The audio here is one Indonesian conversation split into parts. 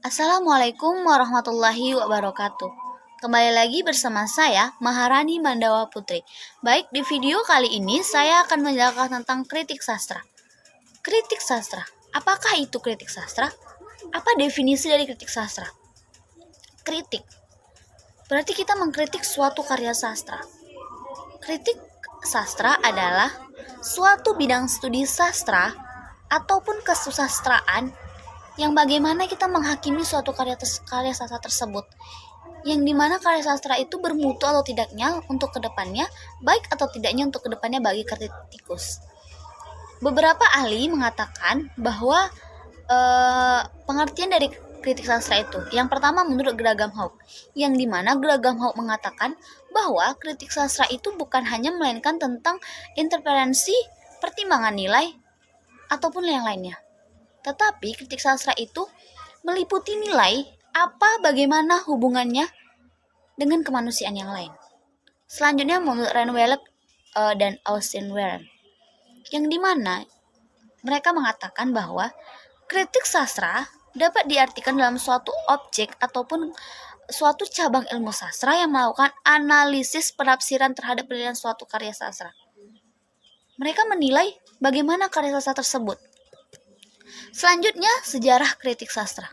Assalamualaikum warahmatullahi wabarakatuh. Kembali lagi bersama saya, Maharani Mandawa Putri. Baik, di video kali ini saya akan menjelaskan tentang kritik sastra. Kritik sastra, apakah itu kritik sastra? Apa definisi dari kritik sastra? Kritik, berarti kita mengkritik suatu karya sastra. Kritik sastra adalah suatu bidang studi sastra ataupun kesusastraan yang bagaimana kita menghakimi suatu karya sastra tersebut, yang dimana karya sastra itu bermutu atau tidaknya untuk kedepannya, baik atau tidaknya untuk kedepannya bagi kritikus. Beberapa ahli mengatakan bahwa pengertian dari kritik sastra itu, yang pertama menurut Graham Hawk, yang dimana Graham Hawk mengatakan bahwa kritik sastra itu bukan hanya melainkan tentang interferensi, pertimbangan nilai, ataupun yang lainnya. Tetapi kritik sastra itu meliputi nilai bagaimana hubungannya dengan kemanusiaan yang lain. Selanjutnya menurut Ren Welek dan Austin Warren, yang dimana mereka mengatakan bahwa kritik sastra dapat diartikan dalam suatu objek ataupun suatu cabang ilmu sastra yang melakukan analisis penafsiran terhadap penilaian suatu karya sastra. Mereka menilai bagaimana karya sastra tersebut. Selanjutnya, sejarah kritik sastra.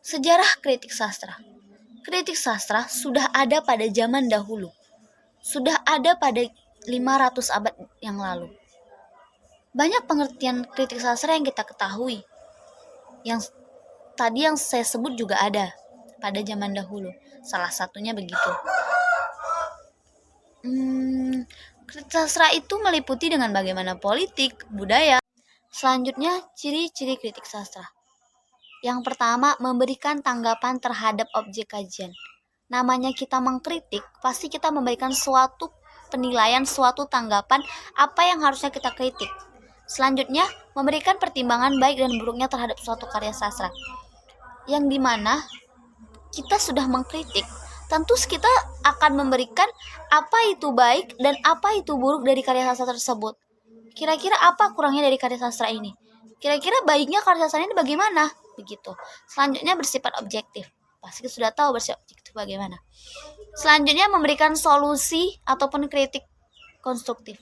Sejarah kritik sastra. Kritik sastra sudah ada pada zaman dahulu. Sudah ada pada 500 abad yang lalu. Banyak pengertian kritik sastra yang kita ketahui. Yang tadi yang saya sebut juga ada pada zaman dahulu. Salah satunya begitu. Kritik sastra itu meliputi dengan bagaimana politik, budaya. Selanjutnya, ciri-ciri kritik sastra. Yang pertama, memberikan tanggapan terhadap objek kajian. Namanya kita mengkritik, pasti kita memberikan suatu penilaian, suatu tanggapan apa yang harusnya kita kritik. Selanjutnya, memberikan pertimbangan baik dan buruknya terhadap suatu karya sastra. Yang dimana kita sudah mengkritik, tentu kita akan memberikan apa itu baik dan apa itu buruk dari karya sastra tersebut. Kira-kira apa kurangnya dari karya sastra ini? Kira-kira baiknya karya sastra ini bagaimana? Begitu. Selanjutnya bersifat objektif. Pasti sudah tahu bersifat objektif bagaimana. Selanjutnya memberikan solusi ataupun kritik konstruktif.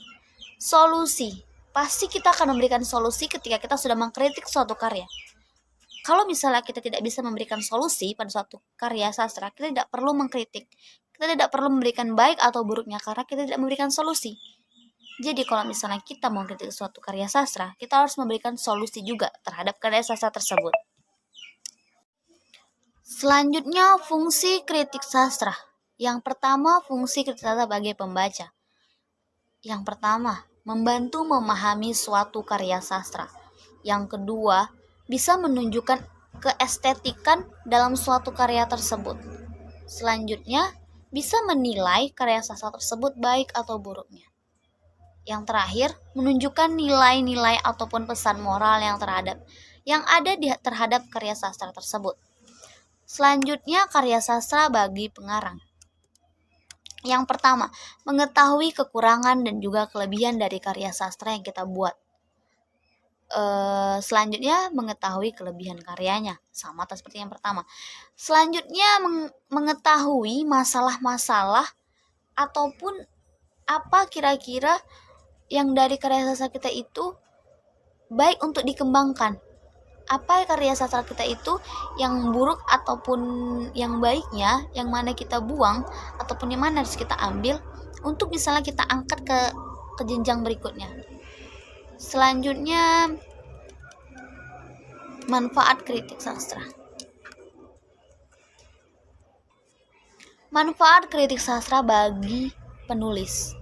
Solusi. Pasti kita akan memberikan solusi ketika kita sudah mengkritik suatu karya. Kalau misalnya kita tidak bisa memberikan solusi pada suatu karya sastra, kita tidak perlu mengkritik. Kita tidak perlu memberikan baik atau buruknya karena kita tidak memberikan solusi. Jadi kalau misalnya kita mau kritik suatu karya sastra, kita harus memberikan solusi juga terhadap karya sastra tersebut. Selanjutnya, fungsi kritik sastra. Yang pertama, fungsi kritik sastra bagi pembaca. Yang pertama, membantu memahami suatu karya sastra. Yang kedua, bisa menunjukkan keestetikan dalam suatu karya tersebut. Selanjutnya, bisa menilai karya sastra tersebut baik atau buruknya. Yang terakhir, menunjukkan nilai-nilai ataupun pesan moral yang ada terhadap karya sastra tersebut. Selanjutnya, karya sastra bagi pengarang. Yang pertama, mengetahui kekurangan dan juga kelebihan dari karya sastra yang kita buat. Selanjutnya, mengetahui kelebihan karyanya, sama seperti yang pertama. Selanjutnya, mengetahui masalah-masalah ataupun apa kira-kira yang dari karya sastra kita itu baik untuk dikembangkan. Apa karya sastra kita itu yang buruk ataupun yang baiknya, yang mana kita buang ataupun yang mana harus kita ambil untuk misalnya kita angkat ke jenjang berikutnya. Selanjutnya, manfaat kritik sastra. Manfaat kritik sastra bagi penulis.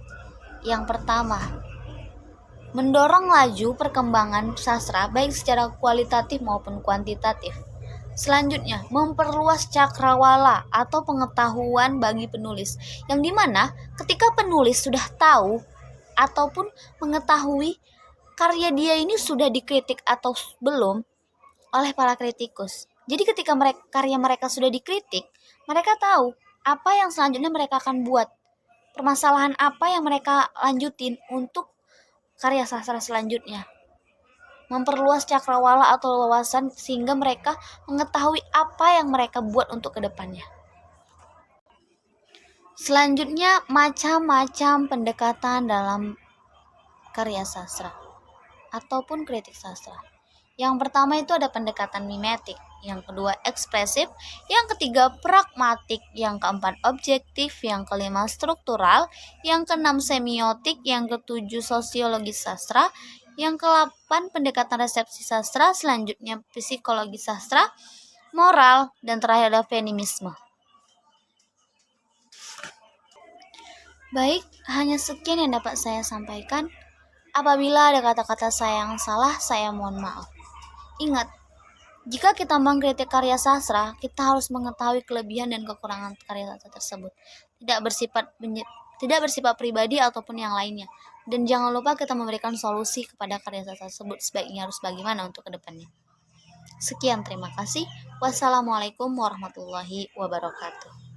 Yang pertama, mendorong laju perkembangan sastra baik secara kualitatif maupun kuantitatif. Selanjutnya, memperluas cakrawala atau pengetahuan bagi penulis, yang dimana ketika penulis sudah tahu ataupun mengetahui karya dia ini sudah dikritik atau belum oleh para kritikus. Jadi ketika karya mereka sudah dikritik, mereka tahu apa yang selanjutnya mereka akan buat, permasalahan apa yang mereka lanjutin untuk karya sastra selanjutnya. memperluas cakrawala atau wawasan sehingga mereka mengetahui apa yang mereka buat untuk kedepannya. Selanjutnya, macam-macam pendekatan dalam karya sastra ataupun kritik sastra. Yang pertama itu ada pendekatan mimetik, yang kedua ekspresif, yang ketiga pragmatik, yang keempat objektif, yang kelima struktural, yang keenam semiotik, yang ketujuh sosiologi sastra, yang ke-8 pendekatan resepsi sastra, selanjutnya psikologi sastra, moral, dan terakhir ada feminisme. Baik, hanya sekian yang dapat saya sampaikan. Apabila ada kata-kata saya yang salah, saya mohon maaf. Ingat, jika kita mengkritik karya sastra, kita harus mengetahui kelebihan dan kekurangan karya sastra tersebut. Tidak bersifat pribadi ataupun yang lainnya. Dan jangan lupa kita memberikan solusi kepada karya sastra tersebut, sebaiknya harus bagaimana untuk kedepannya. Sekian, terima kasih. Wassalamualaikum warahmatullahi wabarakatuh.